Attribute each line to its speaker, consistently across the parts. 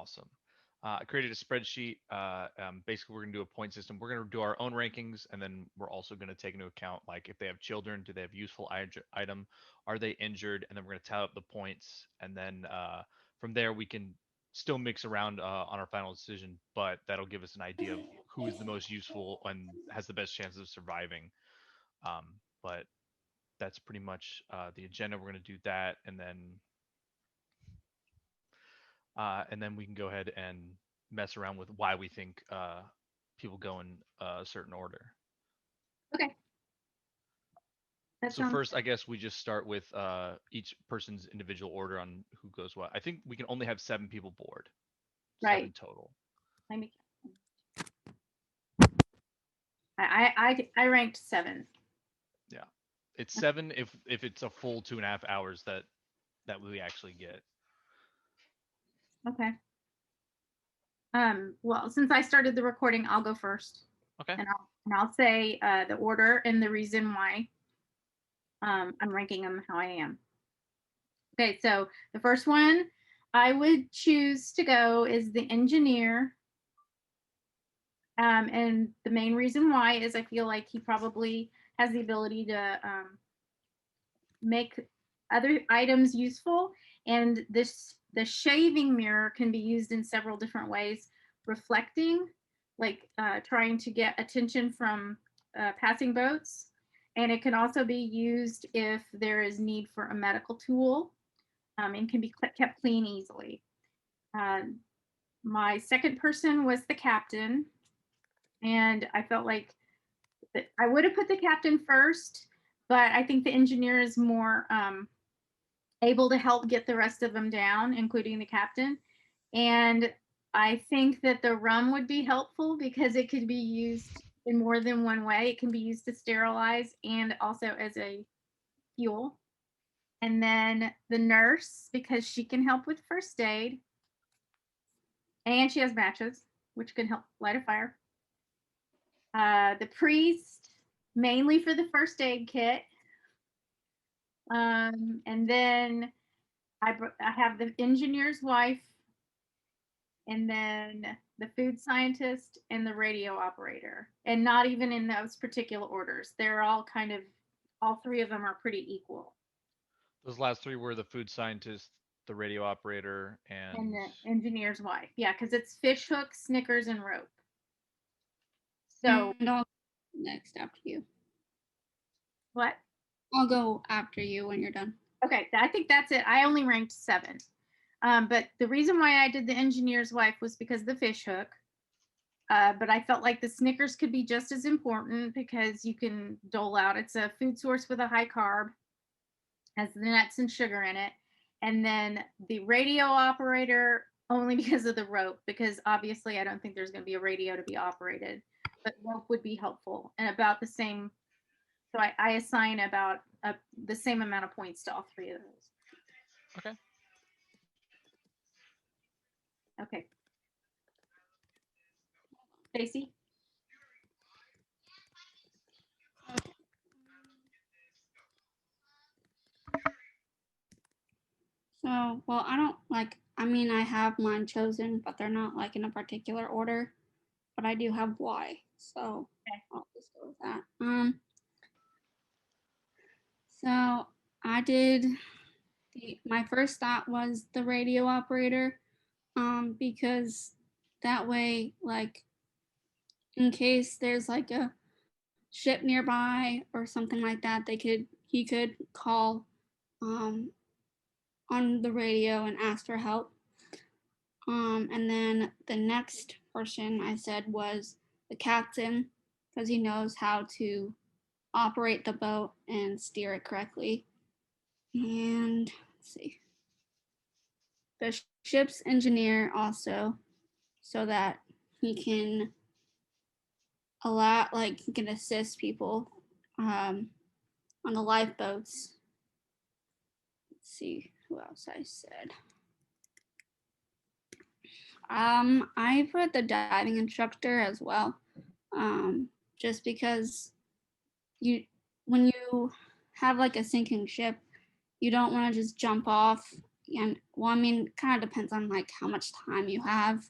Speaker 1: Awesome. I created a spreadsheet. Basically, we're going to do a point system. We're going to do our own rankings, and then we're also going to take into account, like, if they have children, do they have useful item, are they injured, and then we're going to tally up the points, and then from there we can still mix around on our final decision, but that'll give us an idea of who is the most useful and has the best chance of surviving. But that's pretty much the agenda. We're going to do that, and then we can go ahead and mess around with why we think people go in a certain order.
Speaker 2: Okay. That
Speaker 1: So
Speaker 2: sounds
Speaker 1: first, I guess we just start with each person's individual order on who goes what. I think we can only have 7 people board,
Speaker 2: right.
Speaker 1: 7 total.
Speaker 2: Let me. I ranked 7.
Speaker 1: Yeah, it's 7 if it's a full 2.5 hours that we actually get.
Speaker 2: Okay. Well, since I started the recording, I'll go first.
Speaker 1: Okay.
Speaker 2: And I'll say the order and the reason why I'm ranking them how I am. Okay, so the first one I would choose to go is the engineer. And the main reason why is I feel like he probably has the ability to make other items useful. And the shaving mirror can be used in several different ways, reflecting, like trying to get attention from passing boats. And it can also be used if there is need for a medical tool, and can be kept clean easily. My second person was the captain. And I felt like I would have put the captain first, but I think the engineer is more able to help get the rest of them down, including the captain. And I think that the rum would be helpful because it could be used in more than one way. It can be used to sterilize and also as a fuel. And then the nurse, because she can help with first aid. And she has matches, which can help light a fire. The priest, mainly for the first aid kit. And then I have the engineer's wife, and then the food scientist and the radio operator. And not even in those particular orders. They're all kind of, all 3 of them are pretty equal.
Speaker 1: Those last 3 were the food scientist, the radio operator,
Speaker 2: And
Speaker 1: and
Speaker 2: the engineer's wife. Yeah, because it's fish hook, Snickers, and rope. So
Speaker 3: and I'll next after you.
Speaker 2: What?
Speaker 3: I'll go after you when you're done.
Speaker 2: Okay, I think that's it. I only ranked 7. But the reason why I did the engineer's wife was because of the fish hook. But I felt like the Snickers could be just as important because you can dole out. It's a food source with a high carb, has the nuts and sugar in it. And then the radio operator, only because of the rope, because obviously I don't think there's going to be a radio to be operated, but rope would be helpful and about the same. So I assign about the same amount of points to all 3 of those.
Speaker 1: Okay.
Speaker 2: Okay. Stacy?
Speaker 3: So, well, I don't I mean, I have mine chosen, but they're not like in a particular order. But I do have why. So okay. I'll just go with that. So I did my first thought was the radio operator, because that way, like, in case there's like a ship nearby or something like that, he could call on the radio and ask for help. And then the next person I said was the captain, because he knows how to operate the boat and steer it correctly. And let's see, the ship's engineer also, so that he can he can assist people on the lifeboats. Let's see who else I said. I put the diving instructor as well, just because when you have like a sinking ship, you don't want to just jump off And well, I mean, kind of depends on like how much time you have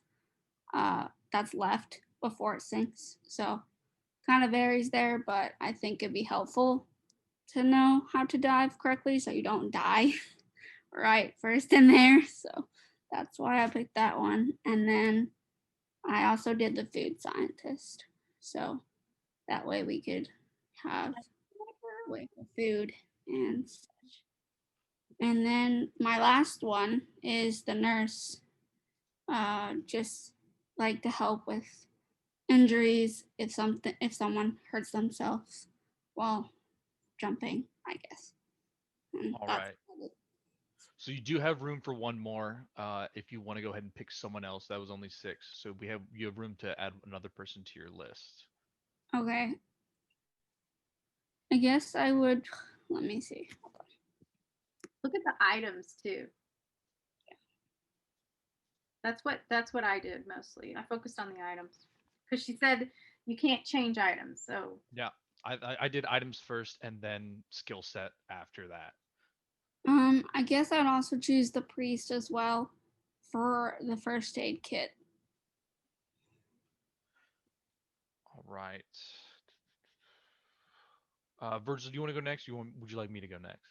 Speaker 3: that's left before it sinks. So kind of varies there, but I think it'd be helpful to know how to dive correctly so you don't die right first in there. So that's why I picked that one. And then I also did the food scientist. So that way we could have way for food and such. And then my last one is the nurse, just like to help with injuries if someone hurts themselves while jumping, I guess. And
Speaker 1: All
Speaker 3: that's
Speaker 1: right. So you do have room for one more. If you want to go ahead and pick someone else, that was only six. So you have room to add another person to your list.
Speaker 3: okay. I guess I would. Let me see.
Speaker 2: Look at the items too. That's what I did mostly. I focused on the items because she said you can't change items. So
Speaker 1: Yeah, I did items first and then skill set after that.
Speaker 3: I guess I'd also choose the priest as well for the first aid kit.
Speaker 1: All right. Virgil, do you want to go next? Would you like me to go next?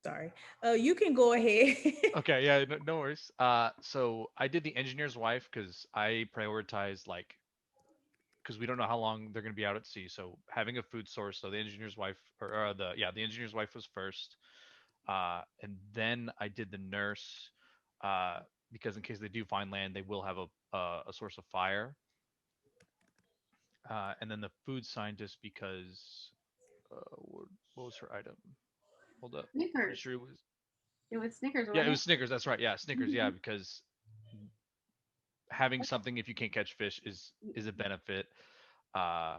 Speaker 4: Sorry. You can go ahead.
Speaker 1: Okay, yeah, no worries. So I did the engineer's wife because I prioritize like because we don't know how long they're going to be out at sea. So having a food source. So the engineer's wife, or the engineer's wife was first, and then I did the nurse, uh, because in case they do find land, they will have a source of fire. And then the food scientist because what was her item? Hold up, pretty
Speaker 2: Snickers.
Speaker 1: sure it was.
Speaker 2: It was Snickers,
Speaker 1: Yeah, it
Speaker 2: wasn't
Speaker 1: was Snickers. That's right. Yeah, Snickers. Yeah,
Speaker 2: it?
Speaker 1: because having something if you can't catch fish is a benefit. Uh,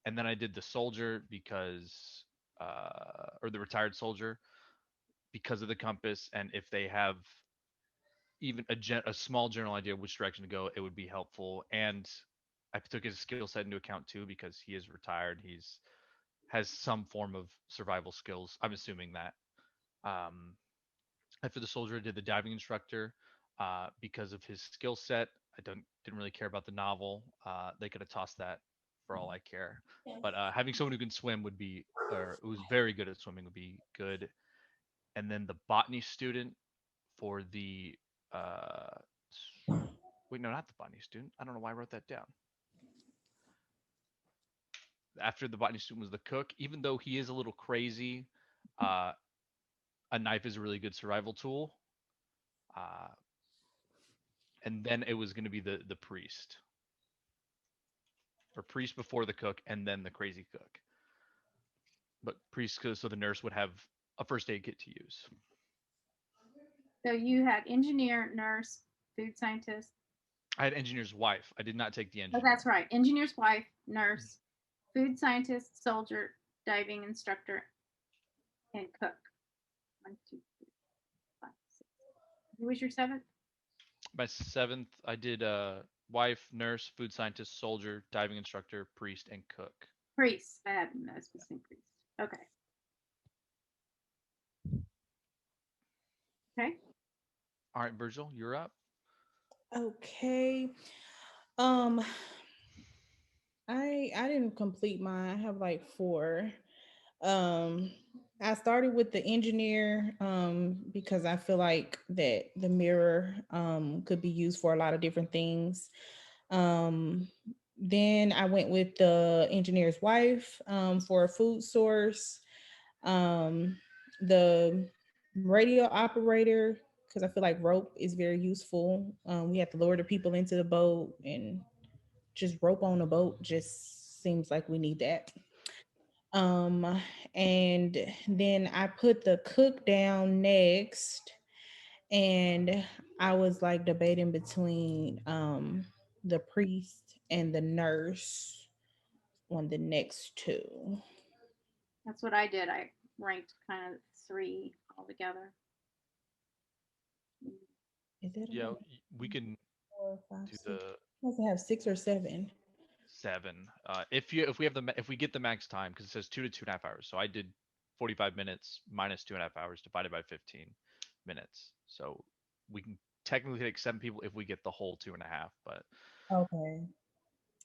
Speaker 1: and then I did the soldier because or the retired soldier because of the compass, and if they have even a small general idea which direction to go, it would be helpful. And I took his skill set into account too because he is retired. He's has some form of survival skills. I'm assuming that. Um, After the soldier, I did the diving instructor because of his skill set. I didn't really care about the novel. They could have tossed that for all I care. But having someone who can swim would be, or who's very good at swimming would be good. And then the botany student for the uh, wait, no, not the botany student. I don't know why I wrote that down. After the botany student was the cook. Even though he is a little crazy, uh, a knife is a really good survival tool. Uh, and then it was going to be the priest or priest before the cook and then the crazy cook. But priest so the nurse would have a first aid kit to use.
Speaker 2: So you had engineer, nurse, food scientist.
Speaker 1: I had engineer's wife. I did not take the
Speaker 2: Oh,
Speaker 1: engineer.
Speaker 2: that's right. Engineer's wife, nurse, food scientist, soldier, diving instructor, and cook. 1, 2, 3, 5, 6. Who was your seventh?
Speaker 1: My seventh, I did wife, nurse, food scientist, soldier, diving instructor, priest, and cook.
Speaker 2: Priest. I had no specific priest. Okay. Okay.
Speaker 1: All right, Virgil, you're up.
Speaker 4: Okay. Um, I didn't complete mine. I have like four. Um, I started with the engineer because I feel like that the mirror could be used for a lot of different things. Um, then I went with the engineer's wife for a food source. Um, the radio operator because I feel like rope is very useful. We have to lower the people into the boat and just rope on the boat just seems like we need that. Um, and then I put the cook down next, and I was like debating between the priest and the nurse on the next two.
Speaker 2: That's what I did. I ranked kind of 3 altogether.
Speaker 4: Is that
Speaker 1: Yeah,
Speaker 4: all?
Speaker 1: we can
Speaker 4: Four, five,
Speaker 1: do
Speaker 4: six.
Speaker 1: the
Speaker 4: Must have 6 or 7.
Speaker 1: seven. If we get the max time because it says 2 to 2.5 hours. So I did 45 minutes minus 2.5 hours divided by 15 minutes. So we can technically take 7 people if we get the whole 2.5, but
Speaker 4: Okay.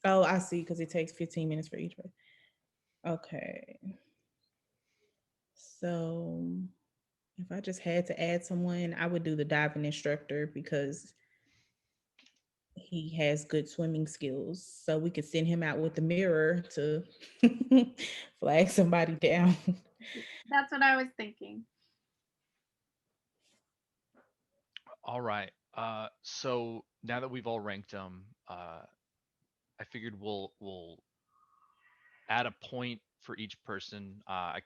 Speaker 4: Oh, I see, because it takes 15 minutes for each person. Okay. So if I just had to add someone, I would do the diving instructor because he has good swimming skills. So we could send him out with the mirror to flag somebody down.
Speaker 2: That's what I was thinking.
Speaker 1: all right. So now that we've all ranked them, I figured we'll add a point for each person. I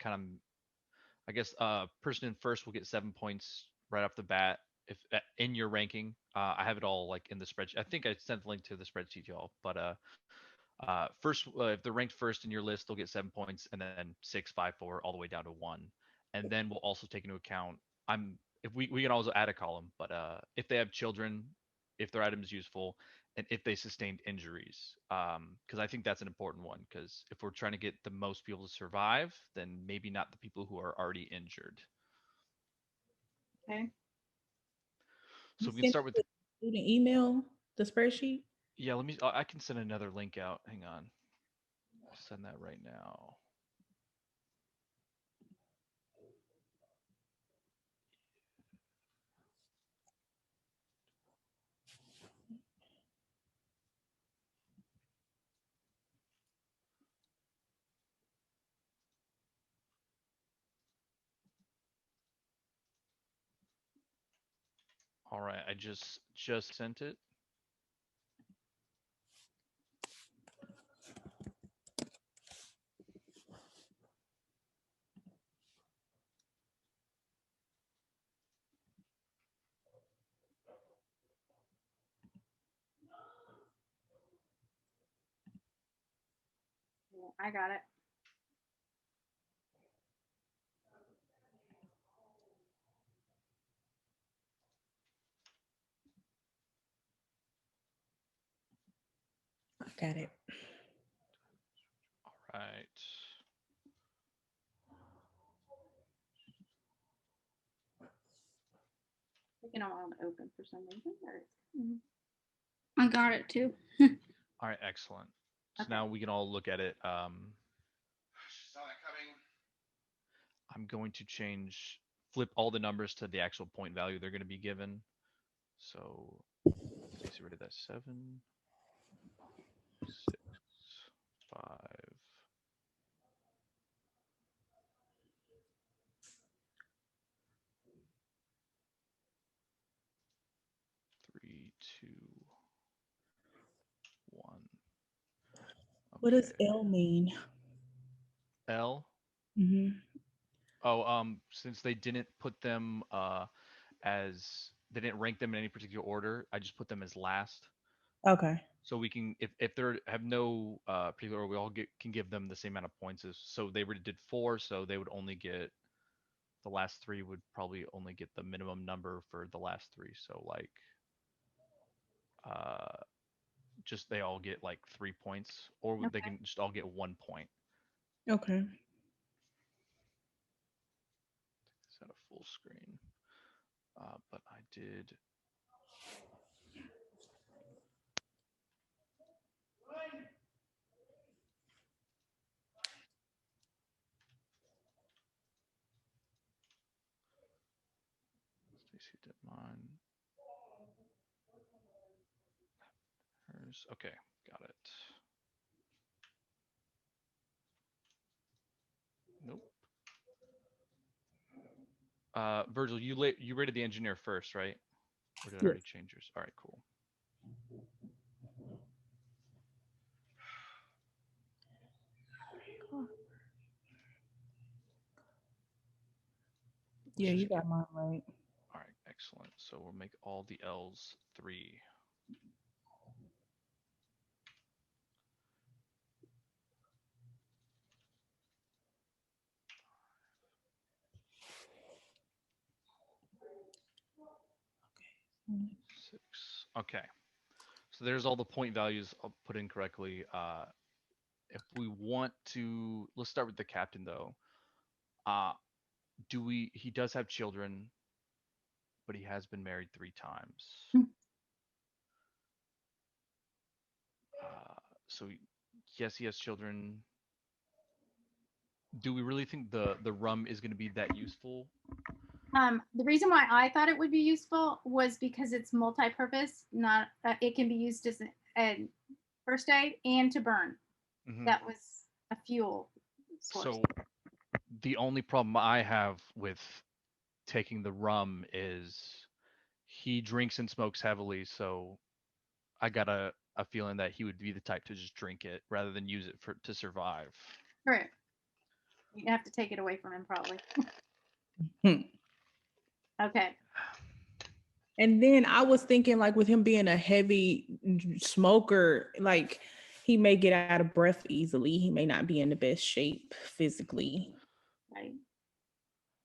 Speaker 1: guess person in first will get 7 points right off the bat if in your ranking. I have it all like in the spreadsheet. I think I sent the link to the spreadsheet, y'all. But first, if they're ranked first in your list, they'll get 7 points, and then 6, 5, 4, all the way down to 1. And then we'll also take into account. If we can also add a column, but if they have children, if their item is useful, and if they sustained injuries, because I think that's an important one. Because if we're trying to get the most people to survive, then maybe not the people who are already injured.
Speaker 2: Okay.
Speaker 1: So
Speaker 4: You
Speaker 1: we can
Speaker 4: sent
Speaker 1: start with
Speaker 4: it through the email, the spreadsheet.
Speaker 1: yeah. Let me. I can send another link out. Hang on. I'll send that right now. All right, I just sent it.
Speaker 2: Yeah, I got it.
Speaker 4: Got it.
Speaker 1: All right.
Speaker 2: I don't want to open for some reason. There it is.
Speaker 3: I got it too.
Speaker 1: All right, excellent. So
Speaker 2: Okay.
Speaker 1: now we can all look at it.
Speaker 5: Saw that coming.
Speaker 1: I'm going to flip all the numbers to the actual point value they're going to be given. So, Stacy, where did that? 7, 6, 5, 3, 2, 1.
Speaker 4: What does
Speaker 1: Okay.
Speaker 4: L mean?
Speaker 1: L.
Speaker 4: Mm-hmm.
Speaker 1: Oh, since they didn't put them as they didn't rank them in any particular order, I just put them as last.
Speaker 4: Okay.
Speaker 1: So we can, if they have no particular order, we all can give them the same amount of points as. So they already did 4, so they would only get the last 3 would probably only get the minimum number for the last 3. So like, uh, just they all get like 3 points, or they
Speaker 2: Okay.
Speaker 1: can just all get 1 point.
Speaker 4: Okay.
Speaker 1: Is that a full screen? But I did. Stacy did mine. Hers. Okay, got it. Nope. Virgil, you rated the engineer first, right? Or did I
Speaker 4: Yes.
Speaker 1: already change yours? All right, cool.
Speaker 4: Yeah,
Speaker 1: Let's
Speaker 4: you
Speaker 1: just
Speaker 4: got mine right.
Speaker 1: all right, excellent. So we'll make all the L's 3.
Speaker 4: Okay.
Speaker 1: 6. Okay. So there's all the point values I'll put in correctly. If we want to, let's start with the captain though. He does have children, but he has been married 3 times.
Speaker 2: Hmm.
Speaker 1: So yes, he has children. Do we really think the rum is going to be that useful?
Speaker 2: The reason why I thought it would be useful was because it's multi-purpose. Not it can be used as a first aid and to burn.
Speaker 1: Mhm.
Speaker 2: That was a fuel source.
Speaker 1: So the only problem I have with taking the rum is he drinks and smokes heavily, so I got a feeling that he would be the type to just drink it rather than use it to survive.
Speaker 2: Correct. You have to take it away from him, probably. Okay.
Speaker 4: And then I was thinking, like, with him being a heavy smoker, like, he may get out of breath easily. He may not be in the best shape physically.
Speaker 2: Right.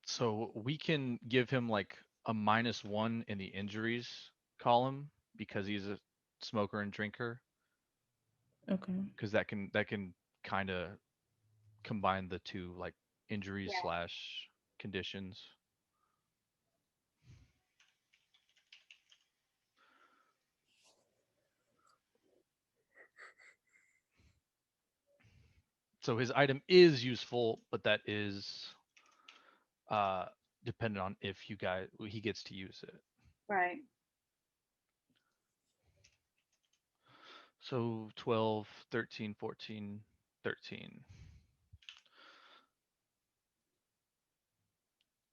Speaker 1: So we can give him like a -1 in the injuries column because he's a smoker and drinker,
Speaker 4: Okay.
Speaker 1: because that can kind of combine the two, like injuries
Speaker 2: Yeah.
Speaker 1: slash conditions. So his item is useful, but that is uh dependent on if he gets to use it.
Speaker 2: Right.
Speaker 1: So 12, 13, 14, 13.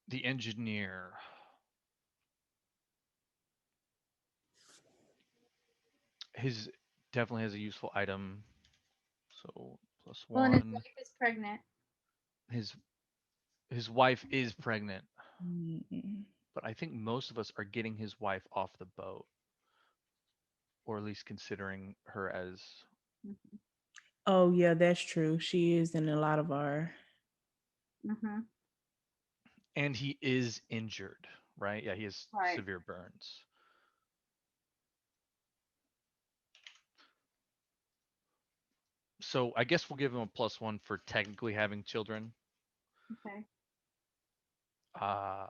Speaker 1: The engineer. His definitely has a useful item. So
Speaker 2: Well, and his
Speaker 1: +1.
Speaker 2: wife is pregnant.
Speaker 1: His his wife is pregnant,
Speaker 4: Mm.
Speaker 1: but I think most of us are getting his wife off the boat, or at least considering her as.
Speaker 2: Mm-hmm.
Speaker 4: Oh, yeah, that's true. She is in a lot of our.
Speaker 2: Mm-hmm.
Speaker 1: And he is injured, right? Yeah, he has
Speaker 2: Right.
Speaker 1: severe burns. So I guess we'll give him a +1 for technically having children.
Speaker 2: Okay.
Speaker 1: Uh,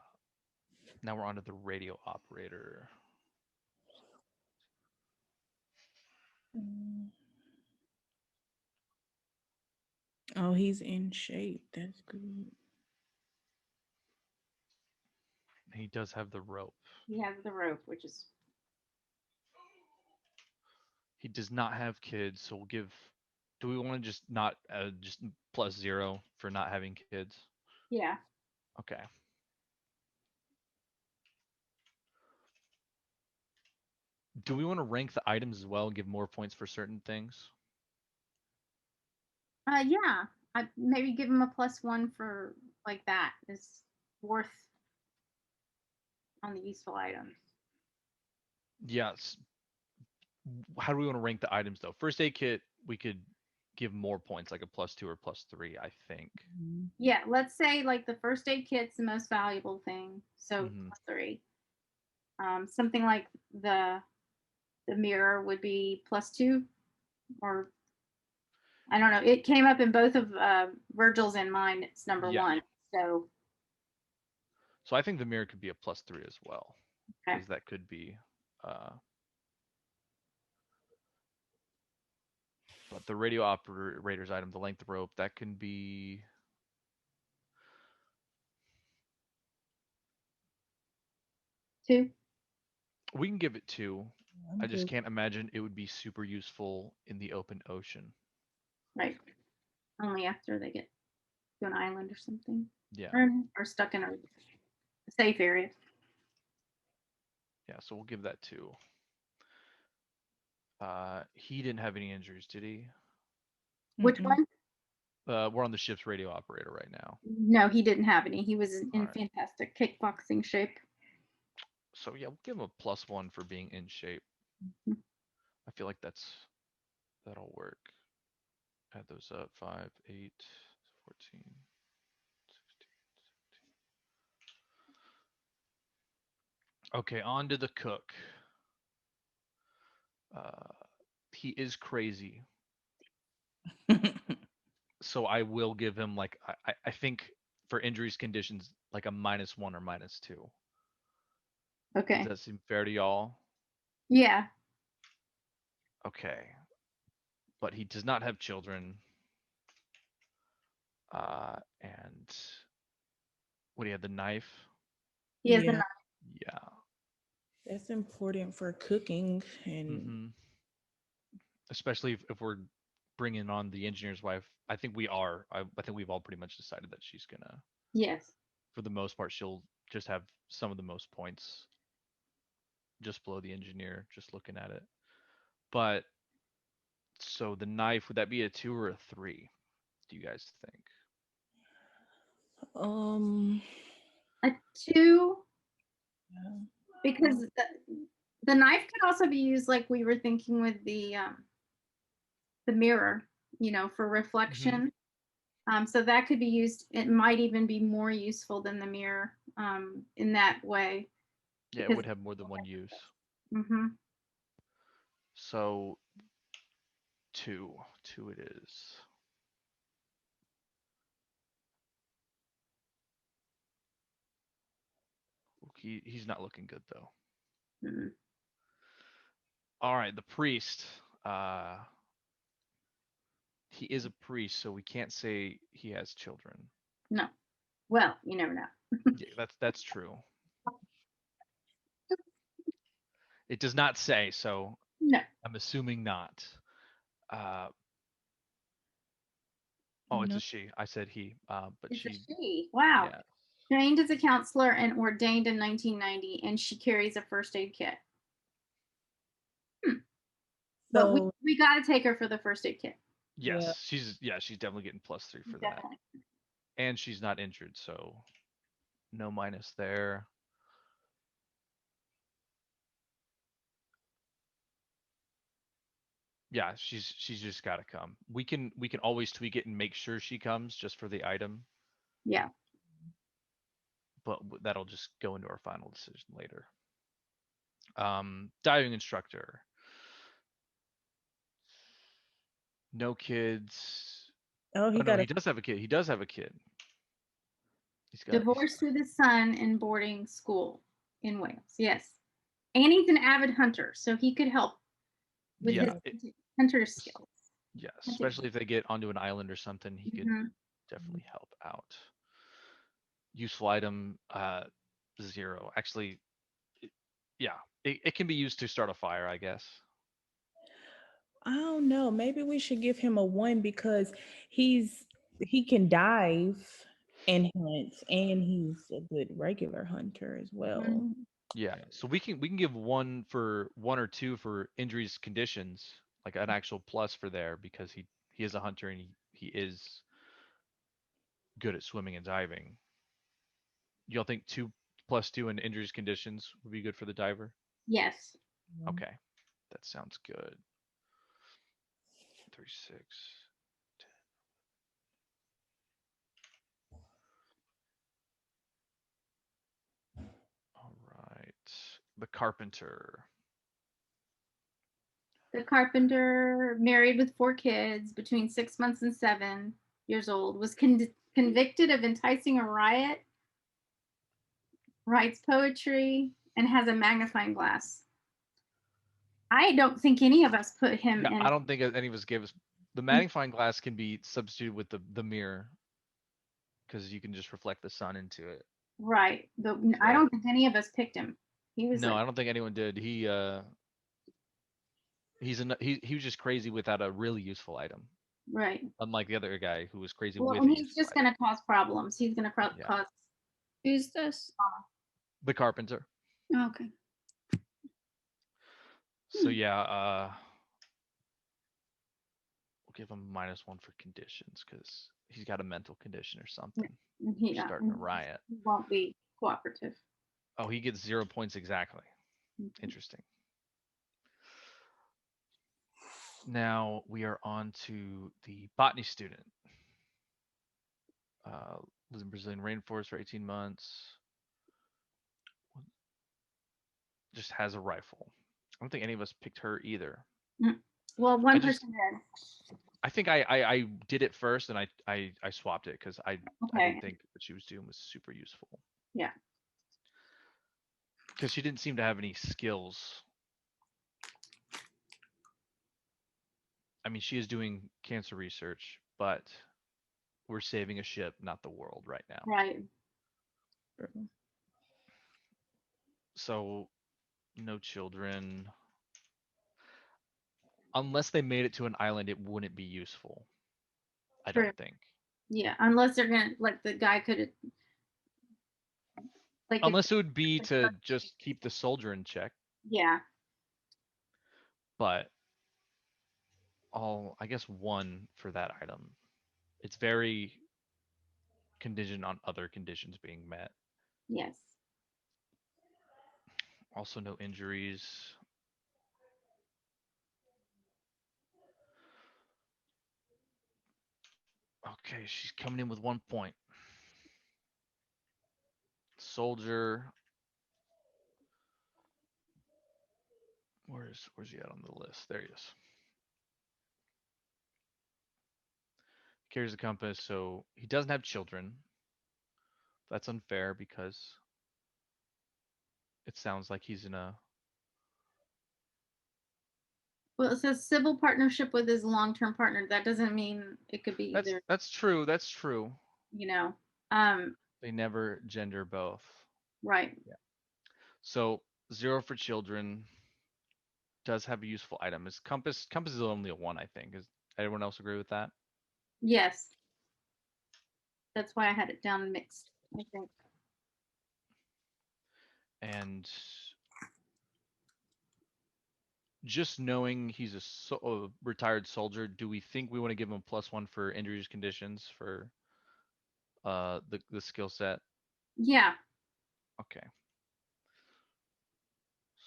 Speaker 1: Now we're on to the radio operator.
Speaker 4: Mm. Oh, he's in shape. That's good.
Speaker 1: He does have the rope.
Speaker 2: He has the rope, which is
Speaker 1: He does not have kids, so we'll give. Do we want to just not just +0 for not having kids?
Speaker 2: yeah.
Speaker 1: Okay. Do we want to rank the items as well and give more points for certain things?
Speaker 2: Yeah. I maybe give him a +1 for like that is worth on the useful items.
Speaker 1: Yes. How do we want to rank the items though? First aid kit, we could give more points, like a +2 or +3, I think.
Speaker 2: Yeah, let's say like the first aid kit's the most valuable thing, so
Speaker 1: Mhm.
Speaker 2: +3. Something like the mirror would be +2, or I don't know. It came up in both of Virgil's and mine. It's number
Speaker 1: Yeah.
Speaker 2: 1. So
Speaker 1: So I think the mirror could be a +3 as well,
Speaker 2: okay.
Speaker 1: because that could be. Uh, but the radio operator's item, the length rope, that can be.
Speaker 2: 2.
Speaker 1: We can give it 2.
Speaker 4: I'm
Speaker 1: I just
Speaker 4: good.
Speaker 1: can't imagine it would be super useful in the open ocean.
Speaker 2: Right. Only after they get to an island or something,
Speaker 1: Yeah.
Speaker 2: or stuck in a safe area.
Speaker 1: Yeah. So we'll give that 2. He didn't have any injuries, did he?
Speaker 2: Which
Speaker 4: Mm-mm.
Speaker 2: one?
Speaker 1: We're on the ship's radio operator right now.
Speaker 2: No, he didn't have any. He was in
Speaker 1: All right.
Speaker 2: fantastic kickboxing shape.
Speaker 1: So yeah, we'll give him a +1 for being in shape.
Speaker 2: Mhm.
Speaker 1: I feel like that'll work. Add those up. 5, 8, 14, 16, 17. Okay, on to the cook. He is crazy, so I will give him like I think for injuries conditions like a -1 or -2.
Speaker 2: Okay.
Speaker 1: Does that seem fair to y'all?
Speaker 2: Yeah.
Speaker 1: Okay. But he does not have children. And what, he had the knife?
Speaker 2: He has
Speaker 4: Yeah.
Speaker 1: Yeah.
Speaker 4: That's important for cooking and
Speaker 1: Hmm. Especially if we're bringing on the engineer's wife. I think we are. I think we've all pretty much decided that she's gonna,
Speaker 2: yes.
Speaker 1: for the most part, she'll just have some of the most points, just below the engineer, just looking at it. But so the knife, would that be a 2 or a 3? Do you guys think?
Speaker 4: um
Speaker 2: A 2
Speaker 4: yeah.
Speaker 2: because the knife could also be used like we were thinking with the mirror, for reflection. So that could be used. It might even be more useful than the mirror in that way.
Speaker 1: Yeah, it
Speaker 2: Because,
Speaker 1: would have more than one use.
Speaker 2: hmm
Speaker 1: So 2, 2 it is. He's not looking good though.
Speaker 2: mm,
Speaker 1: All right, the priest. Uh, he is a priest, so we can't say he has children.
Speaker 2: no. Well, you never know.
Speaker 1: Yeah, that's true. It does not say, so
Speaker 2: No.
Speaker 1: I'm assuming not. Uh, oh, it's
Speaker 4: No.
Speaker 1: a she. I said he, but
Speaker 2: It's a
Speaker 1: she,
Speaker 2: she. Wow.
Speaker 1: yeah.
Speaker 2: Trained as a counselor and ordained in 1990, and she carries a first aid kit. But we,
Speaker 4: So
Speaker 2: we got to take her for the first aid kit.
Speaker 4: yeah.
Speaker 1: Yes, she's definitely getting +3 for that.
Speaker 2: Definitely.
Speaker 1: And she's not injured, so no minus there. Yeah, she's just got to come. We can always tweak it and make sure she comes just for the item,
Speaker 2: Yeah.
Speaker 1: but that'll just go into our final decision later. Diving instructor. No kids.
Speaker 4: Oh,
Speaker 1: Oh
Speaker 4: he
Speaker 1: no,
Speaker 4: got a
Speaker 1: he does have a kid. He does have a kid.
Speaker 2: Divorced with his son in boarding school in Wales. Yes. And he's an avid hunter, so he could help with
Speaker 1: Yeah,
Speaker 2: his hunter skills.
Speaker 1: yeah,
Speaker 2: Hunting.
Speaker 1: especially if they get onto an island or something, he could
Speaker 2: Mhm.
Speaker 1: definitely help out. Useful item, 0. Actually, yeah, it can be used to start a fire, I guess.
Speaker 4: I don't know. Maybe we should give him a 1 because he can dive and hunt, and he's a good regular hunter as well.
Speaker 2: Mhm.
Speaker 1: Yeah, so we can give 1 or 2 for injuries conditions, like an actual plus for there because he is a hunter and he is good at swimming and diving. Y'all think 2 + 2 in injuries conditions would be good for the diver?
Speaker 2: Yes.
Speaker 1: Okay, that sounds good. 3, 6. 10. All right, the carpenter.
Speaker 2: The carpenter, married with 4 kids, between 6 months and 7 years old, was convicted of enticing a riot, writes poetry, and has a magnifying glass. I don't think any of us put him
Speaker 1: Yeah, I
Speaker 2: in.
Speaker 1: don't think any of us gave us the magnifying glass can be substituted with the mirror because you can just reflect the sun into it.
Speaker 2: Right. But I
Speaker 1: So
Speaker 2: don't think any of us picked him. He was
Speaker 1: no,
Speaker 2: like,
Speaker 1: I don't think anyone did. He was just crazy without a really useful item,
Speaker 2: right.
Speaker 1: unlike the other guy who was crazy
Speaker 2: Well,
Speaker 1: with
Speaker 2: and
Speaker 1: a
Speaker 2: he's
Speaker 1: useful
Speaker 2: just
Speaker 1: item.
Speaker 2: going to cause problems. He's going to
Speaker 1: Yeah,
Speaker 2: cause.
Speaker 3: Who's this?
Speaker 1: the carpenter.
Speaker 3: Okay.
Speaker 1: So yeah, we'll give him -1 for conditions because he's got a mental condition or something.
Speaker 2: He,
Speaker 1: Starting a riot.
Speaker 2: he won't be cooperative.
Speaker 1: Oh, he gets 0 points exactly.
Speaker 2: Mhm.
Speaker 1: Interesting. Now we are on to the botany student. Lives in Brazilian rainforest for 18 months. Just has a rifle. I don't think any of us picked her either.
Speaker 2: Well,
Speaker 1: I
Speaker 2: one
Speaker 1: just
Speaker 2: person did.
Speaker 1: I think I did it first, and I swapped it because I
Speaker 2: Okay.
Speaker 1: didn't think what she was doing was super useful.
Speaker 2: Yeah.
Speaker 1: Because she didn't seem to have any skills. I mean, she is doing cancer research, but we're saving a ship, not the world right now.
Speaker 2: Right.
Speaker 1: So, no children. Unless they made it to an island, it wouldn't be useful. I
Speaker 2: True.
Speaker 1: don't think.
Speaker 2: Yeah, unless they're gonna like the guy could like if,
Speaker 1: Unless it would be to just keep the soldier in check.
Speaker 2: yeah.
Speaker 1: But I guess 1 for that item. It's very contingent on other conditions being met.
Speaker 2: Yes.
Speaker 1: Also, no injuries. Okay, she's coming in with 1 point. Soldier. Where's he at on the list? There he is. Carries a compass, so he doesn't have children. That's unfair because it sounds like he's in a.
Speaker 2: Well, it says civil partnership with his long-term partner. That doesn't mean it could be either,
Speaker 1: That's true. That's true.
Speaker 2: you know.
Speaker 1: They never gender both.
Speaker 2: Right.
Speaker 1: Yeah. So 0 for children. Does have a useful item. Is compass? Compass is only a 1, I think. Does everyone else agree with that?
Speaker 2: Yes. That's why I had it down mixed, I think.
Speaker 1: And just knowing he's a retired soldier, do we think we want to give him +1 for injuries conditions for the skill set?
Speaker 2: Yeah.
Speaker 1: Okay.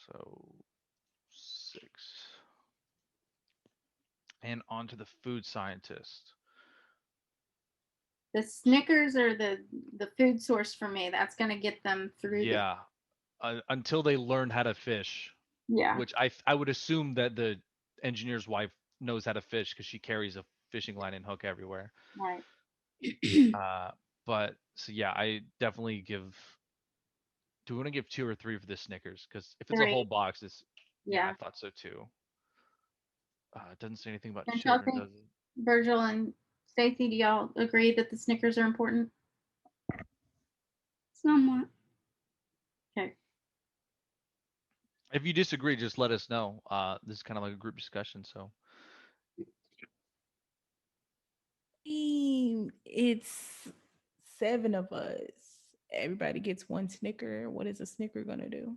Speaker 1: So 6. And on to the food scientist.
Speaker 2: The Snickers are the food source for me. That's gonna get them through
Speaker 1: Yeah. Until they learn how to fish,
Speaker 2: yeah.
Speaker 1: which I would assume that the engineer's wife knows how to fish because she carries a fishing line and hook everywhere.
Speaker 2: Right.
Speaker 1: But so yeah, I definitely give. Do we want to give 2 or 3 for the Snickers? Because if it's a
Speaker 2: 3.
Speaker 1: whole box, it's yeah,
Speaker 2: Yeah.
Speaker 1: I thought so too. It doesn't say anything about
Speaker 2: Don't y'all
Speaker 1: children,
Speaker 2: think,
Speaker 1: does it?
Speaker 2: Virgil and Stacy, do y'all agree that the Snickers are important?
Speaker 3: Somewhat.
Speaker 2: Okay.
Speaker 1: If you disagree, just let us know. This is kind of like a group discussion, so
Speaker 4: It's 7 of us. Everybody gets 1 Snicker. What is a Snicker gonna do?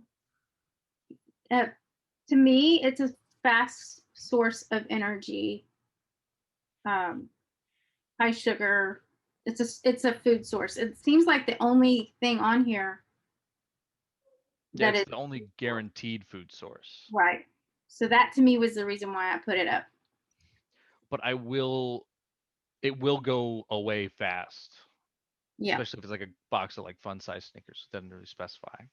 Speaker 2: To me, it's a fast source of energy. High sugar. It's a food source. It seems like the only thing on here
Speaker 1: yeah,
Speaker 2: that
Speaker 1: it's
Speaker 2: is
Speaker 1: the only guaranteed food source.
Speaker 2: right. So that to me was the reason why I put it up.
Speaker 1: But it will go away fast,
Speaker 2: Yeah.
Speaker 1: especially if it's like a box of like fun size Snickers. It doesn't really specify.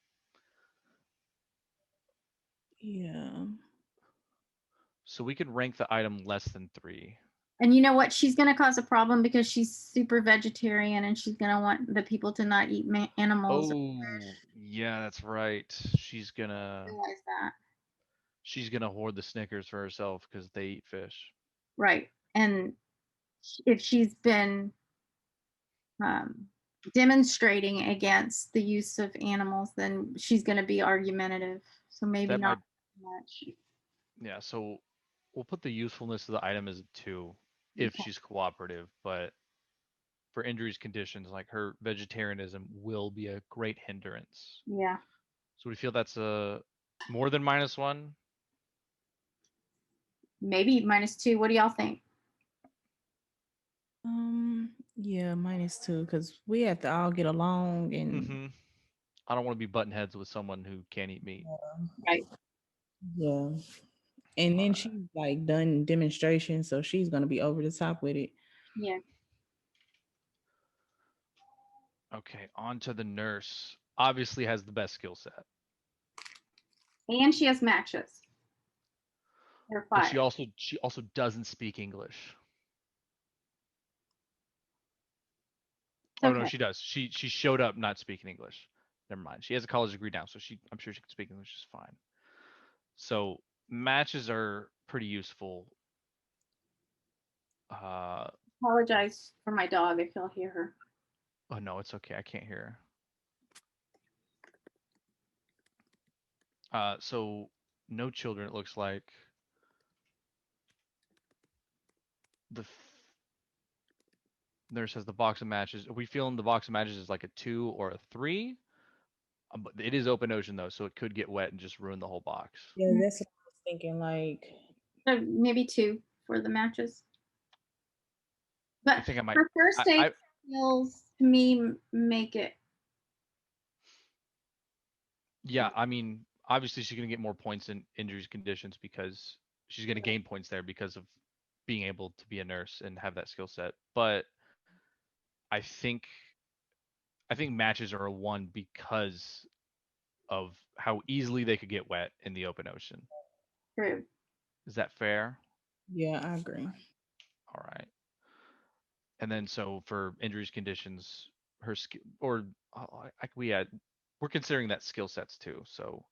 Speaker 4: Yeah.
Speaker 1: So we could rank the item less than 3.
Speaker 2: And you know what? She's going to cause a problem because she's super vegetarian and she's going to want the people to not eat animals.
Speaker 1: Oh, yeah, that's right. She's gonna
Speaker 2: Realize that.
Speaker 1: hoard the Snickers for herself because they eat fish.
Speaker 2: Right. And if she's been demonstrating against the use of animals, then she's going to be argumentative. So maybe
Speaker 1: That
Speaker 2: not
Speaker 1: might,
Speaker 2: much.
Speaker 1: yeah. So we'll put the usefulness of the item as a 2 if
Speaker 2: Okay.
Speaker 1: she's cooperative, but for injuries conditions, like her vegetarianism will be a great hindrance.
Speaker 2: Yeah.
Speaker 1: So we feel that's a more than -1.
Speaker 2: Maybe -2. What do y'all think?
Speaker 4: Yeah, -2 because we have to all get along and
Speaker 1: I don't want to be button heads with someone who can't eat meat.
Speaker 2: Right.
Speaker 4: yeah. And then
Speaker 1: Alright.
Speaker 4: she's like done demonstration, so she's gonna be over the top with it.
Speaker 2: Yeah.
Speaker 1: Okay, on to the nurse. Obviously has the best skill set.
Speaker 2: And she has matches. They're
Speaker 1: But
Speaker 2: 5.
Speaker 1: she also doesn't speak English. Oh no,
Speaker 2: okay.
Speaker 1: she does. She showed up not speaking English. Never mind. She has a college degree now, so I'm sure she can speak English just fine. So matches are pretty useful.
Speaker 2: Apologize for my dog if you'll hear her.
Speaker 1: Oh no, it's okay. I can't hear her. So no children. It looks like the nurse has the box of matches. Are we feeling the box of matches is like a 2 or a 3? But it is open ocean though, so it could get wet and just ruin the whole box.
Speaker 4: Yeah, that's what I was thinking. Like,
Speaker 2: So maybe 2 for the matches.
Speaker 1: I
Speaker 2: But
Speaker 1: think I might.
Speaker 2: her first aid
Speaker 1: I
Speaker 2: skills to me make it.
Speaker 1: Yeah, I mean, obviously she's gonna get more points in injuries conditions because she's gonna gain points there because of being able to be a nurse and have that skill set. But I think I think matches are a 1 because of how easily they could get wet in the open ocean.
Speaker 2: True.
Speaker 1: Is that fair?
Speaker 4: yeah, I agree.
Speaker 1: All right. And then so for injuries conditions, her skill or we're considering that skill sets too. So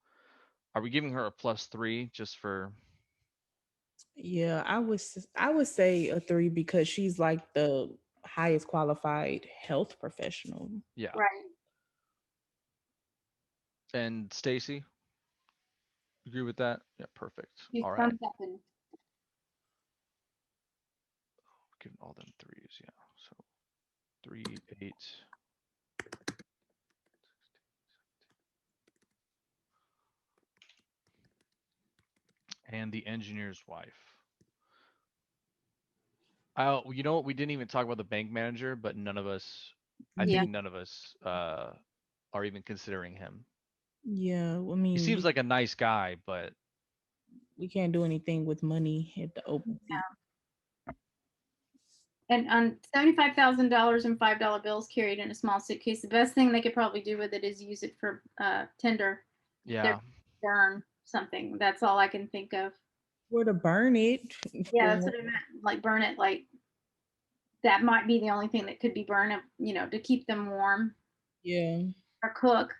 Speaker 1: are we giving her a +3 just for
Speaker 4: Yeah, I would say a 3 because she's like the highest qualified health professional.
Speaker 1: yeah?
Speaker 2: Right.
Speaker 1: And Stacy, agree with that? Yeah, perfect.
Speaker 2: You
Speaker 1: All right.
Speaker 2: thumbs up and
Speaker 1: Giving all them 3s, yeah. So 3, 8. And the engineer's wife. Oh, you know what? We didn't even talk about the bank manager, but I
Speaker 2: yeah.
Speaker 1: think none of us are even considering him.
Speaker 4: Yeah, I
Speaker 1: He
Speaker 4: mean,
Speaker 1: seems like a nice guy, but
Speaker 4: we can't do anything with money at the open seat.
Speaker 2: And on $75,000 in $5 bills carried in a small suitcase, the best thing they could probably do with it is use it for tinder.
Speaker 1: yeah.
Speaker 2: Burn something. That's all I can think of.
Speaker 4: Where to burn it?
Speaker 2: Yeah, that's what I meant. Like burn it. Like that might be the only thing that could be burned. To keep them warm
Speaker 4: Yeah,
Speaker 2: or cook.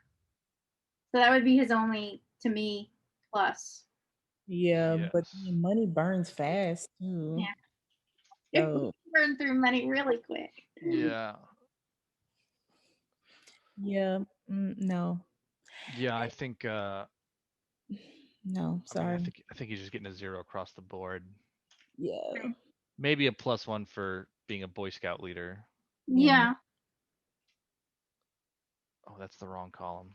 Speaker 2: So that would be his only, to me, plus.
Speaker 4: yeah, but
Speaker 1: Yes.
Speaker 4: money burns fast too.
Speaker 2: Yeah. It
Speaker 4: So
Speaker 2: burn through money really quick.
Speaker 1: Yeah.
Speaker 4: yeah, no,
Speaker 1: Yeah, I think
Speaker 4: no,
Speaker 1: I mean,
Speaker 4: sorry.
Speaker 1: I think he's just getting a 0 across the board.
Speaker 4: Yeah,
Speaker 1: Maybe a +1 for being a Boy Scout leader.
Speaker 4: yeah,
Speaker 2: Yeah.
Speaker 1: Oh, that's the wrong column.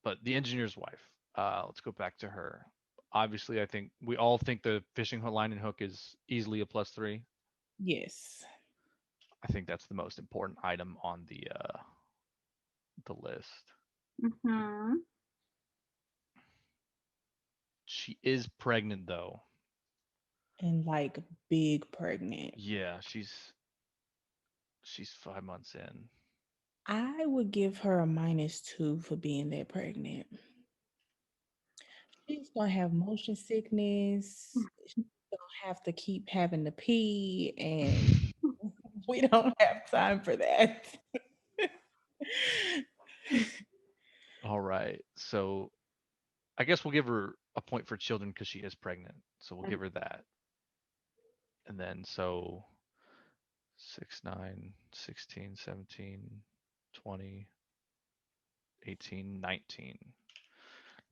Speaker 1: But the engineer's wife. Let's go back to her. Obviously, I think we all think the fishing hook, line and hook is easily a +3.
Speaker 4: yes,
Speaker 1: I think that's the most important item on the list.
Speaker 2: Mm-hmm.
Speaker 1: She is pregnant though.
Speaker 4: and like big pregnant.
Speaker 1: Yeah, she's 5 months in.
Speaker 4: I would give her a -2 for being that pregnant. She's gonna have motion sickness. She's gonna have to keep having to pee, and we don't have time for that.
Speaker 1: All right. So I guess we'll give her a point for children because she is pregnant. So we'll give her that. And then so 6, 9, 16, 17, 20, 18, 19.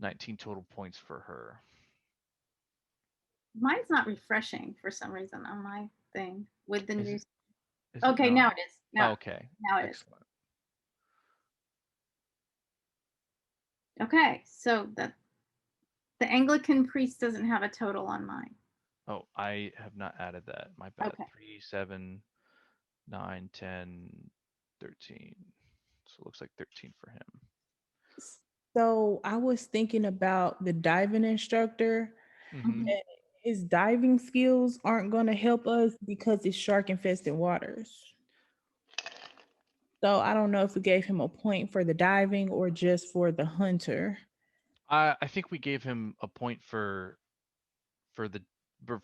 Speaker 1: 19 total points for her.
Speaker 2: Mine's not refreshing for some reason on my thing with the
Speaker 1: Is
Speaker 2: new.
Speaker 1: it? Is it
Speaker 2: Okay,
Speaker 1: not?
Speaker 2: now it is.
Speaker 1: Okay.
Speaker 2: Now it is.
Speaker 1: Excellent.
Speaker 2: Okay, so the Anglican priest doesn't have a total on mine.
Speaker 1: Oh, I have not added that. My bad.
Speaker 2: Okay.
Speaker 1: 3, 7, 9, 10, 13. So it looks like 13 for him.
Speaker 4: So I was thinking about the diving instructor.
Speaker 1: Mm-hmm.
Speaker 4: And his diving skills aren't going to help us because it's shark infested waters. So I don't know if we gave him a point for the diving or just for the hunter.
Speaker 1: I think we gave him a point for the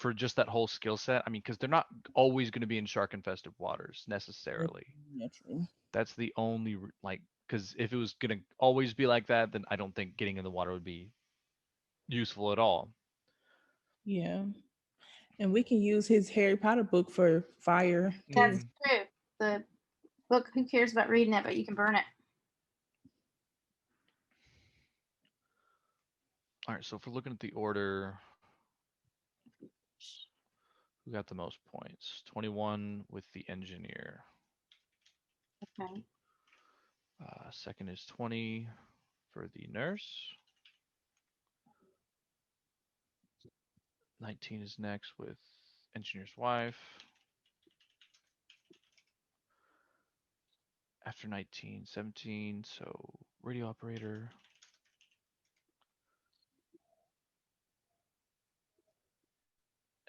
Speaker 1: for just that whole skill set. I mean, because they're not always going to be in shark infested waters necessarily.
Speaker 4: Yeah, true.
Speaker 1: That's the only like, because if it was going to always be like that, then I don't think getting in the water would be useful at all.
Speaker 4: Yeah. And we can use his Harry Potter book for fire
Speaker 2: That's
Speaker 4: too.
Speaker 2: true. The book, who cares about reading it, but you can burn it.
Speaker 1: All right, so if we're looking at the order, who got the most points? 21 with the engineer.
Speaker 2: Okay.
Speaker 1: Second is 20 for the nurse. 19 is next with engineer's wife. After 19, 17, so radio operator.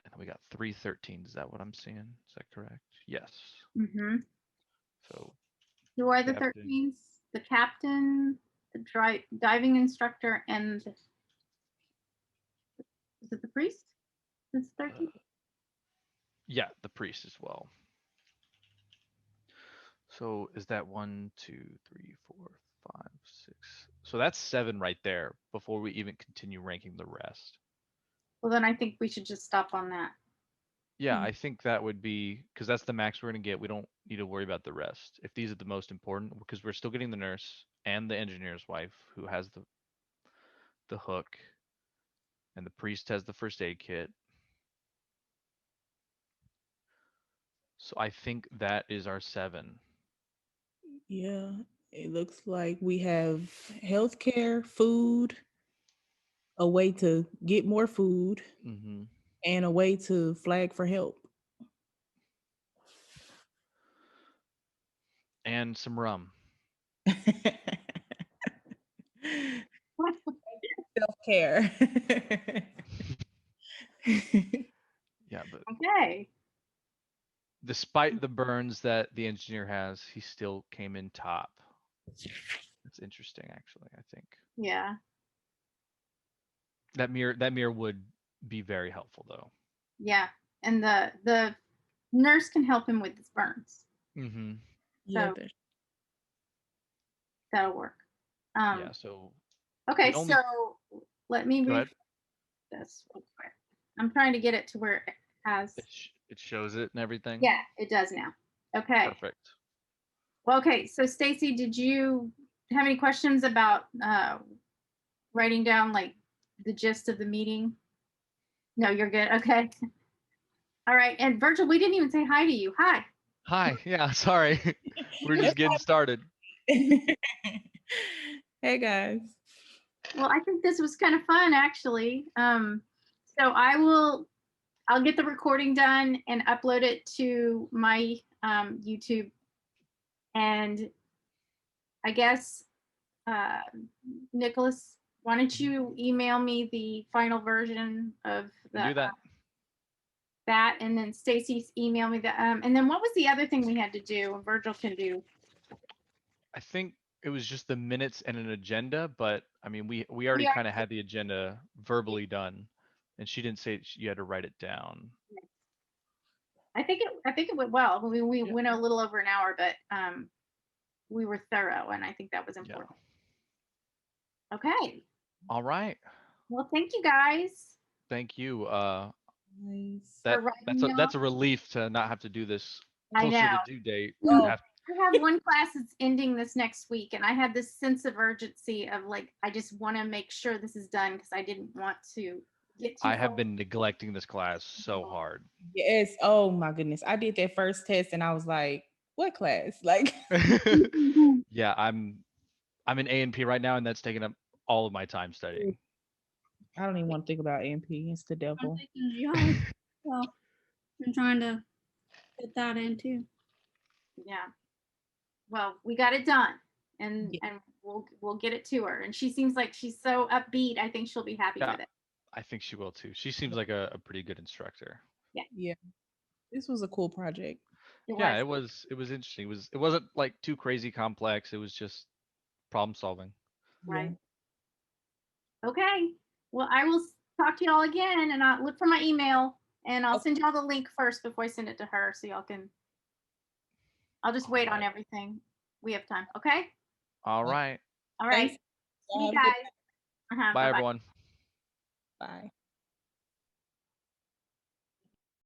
Speaker 1: And then we got 313. Is that what I'm seeing? Is that correct? Yes.
Speaker 2: Mm-hmm.
Speaker 1: So
Speaker 2: Who are the
Speaker 1: Captain.
Speaker 2: 13s? The captain, the diving instructor, and is it the priest? That's 13.
Speaker 1: Yeah, the priest as well. So is that 1, 2, 3, 4, 5, 6? So that's 7 right there before we even continue ranking the rest.
Speaker 2: Well, then I think we should just stop on that.
Speaker 1: Yeah, I think that would be because that's the max we're going to get. We don't need to worry about the rest. If these are the most important, because we're still getting the nurse and the engineer's wife who has the hook, and the priest has the first aid kit. So I think that is our 7.
Speaker 4: Yeah. It looks like we have healthcare, food, a way to get more food,
Speaker 1: Mm-hmm.
Speaker 4: and a way to flag for help.
Speaker 1: And some rum.
Speaker 4: Self-care.
Speaker 1: Yeah, but
Speaker 2: Okay.
Speaker 1: despite the burns that the engineer has, he still came in top. That's interesting, actually. I think
Speaker 2: Yeah.
Speaker 1: that mirror would be very helpful, though.
Speaker 2: Yeah. And the nurse can help him with his burns.
Speaker 1: Mm-hmm.
Speaker 4: Yeah,
Speaker 2: So that'll work.
Speaker 1: Yeah. So
Speaker 2: Okay,
Speaker 1: the only
Speaker 2: so let me
Speaker 1: go
Speaker 2: read
Speaker 1: ahead.
Speaker 2: this real quick. I'm trying to get it to where it has.
Speaker 1: It shows it and everything.
Speaker 2: Yeah, it does now. Okay.
Speaker 1: Perfect.
Speaker 2: Well, okay. So Stacy, did you have any questions about writing down like the gist of the meeting? No, you're good. Okay. All right. And Virgil, we didn't even say hi to you. Hi.
Speaker 1: Hi. Yeah. Sorry. We're just getting started.
Speaker 4: Hey guys.
Speaker 2: Well, I think this was kind of fun actually. So I'll get the recording done and upload it to my YouTube. And I guess, Nikolas, why don't you email me the final version of
Speaker 1: Can do that.
Speaker 2: that, and then Stacy's email me the and then what was the other thing we had to do? And Virgil can do.
Speaker 1: I think it was just the minutes and an agenda, but I mean, we already
Speaker 2: Yeah.
Speaker 1: kind of had the agenda verbally done, and she didn't say you had to write it down.
Speaker 2: I think it went well. We
Speaker 1: Yeah.
Speaker 2: went a little over an hour, but we were thorough, and I think that was important. Okay.
Speaker 1: All right.
Speaker 2: Well, thank you guys.
Speaker 1: Thank you.
Speaker 4: Nice.
Speaker 1: That's a relief to not have to do this
Speaker 2: I
Speaker 1: closer
Speaker 2: know.
Speaker 1: to due date.
Speaker 4: Oh.
Speaker 1: Have-
Speaker 2: I have one class that's ending this next week, and I had this sense of urgency of like, I just want to make sure this is done because I didn't want to get too
Speaker 1: I have
Speaker 2: far.
Speaker 1: been neglecting this class so hard.
Speaker 4: Yes. Oh my goodness. I did that first test and I was like, what class? Like
Speaker 1: Yeah, I'm in A&P right now, and that's taking up all of my time studying.
Speaker 4: I don't even want to think about AMP. It's the
Speaker 3: I'm
Speaker 4: devil.
Speaker 3: taking geology, so I'm trying to get that in too.
Speaker 2: Yeah. Well, we got it done, and
Speaker 4: Yeah.
Speaker 2: and we'll get it to her. And she seems like she's so upbeat. I think she'll be happy
Speaker 1: Yeah.
Speaker 2: with it.
Speaker 1: I think she will too. She seems like a pretty good instructor.
Speaker 4: Yeah. This was a cool project.
Speaker 1: Yeah, it was interesting. It wasn't like too crazy complex. It was just problem solving.
Speaker 2: Right.
Speaker 4: Yeah.
Speaker 2: Okay. Well, I will talk to y'all again, and I'll look for my email, and I'll
Speaker 4: Okay.
Speaker 2: send y'all the link first before I send it to her, so y'all can. I'll just wait on
Speaker 1: Alright.
Speaker 2: everything. We have time. Okay.
Speaker 1: All right.
Speaker 2: All right.
Speaker 4: Thanks.
Speaker 2: See you
Speaker 4: Have a good
Speaker 2: guys.
Speaker 1: Bye,
Speaker 2: Bye-bye.
Speaker 1: everyone.
Speaker 4: Bye.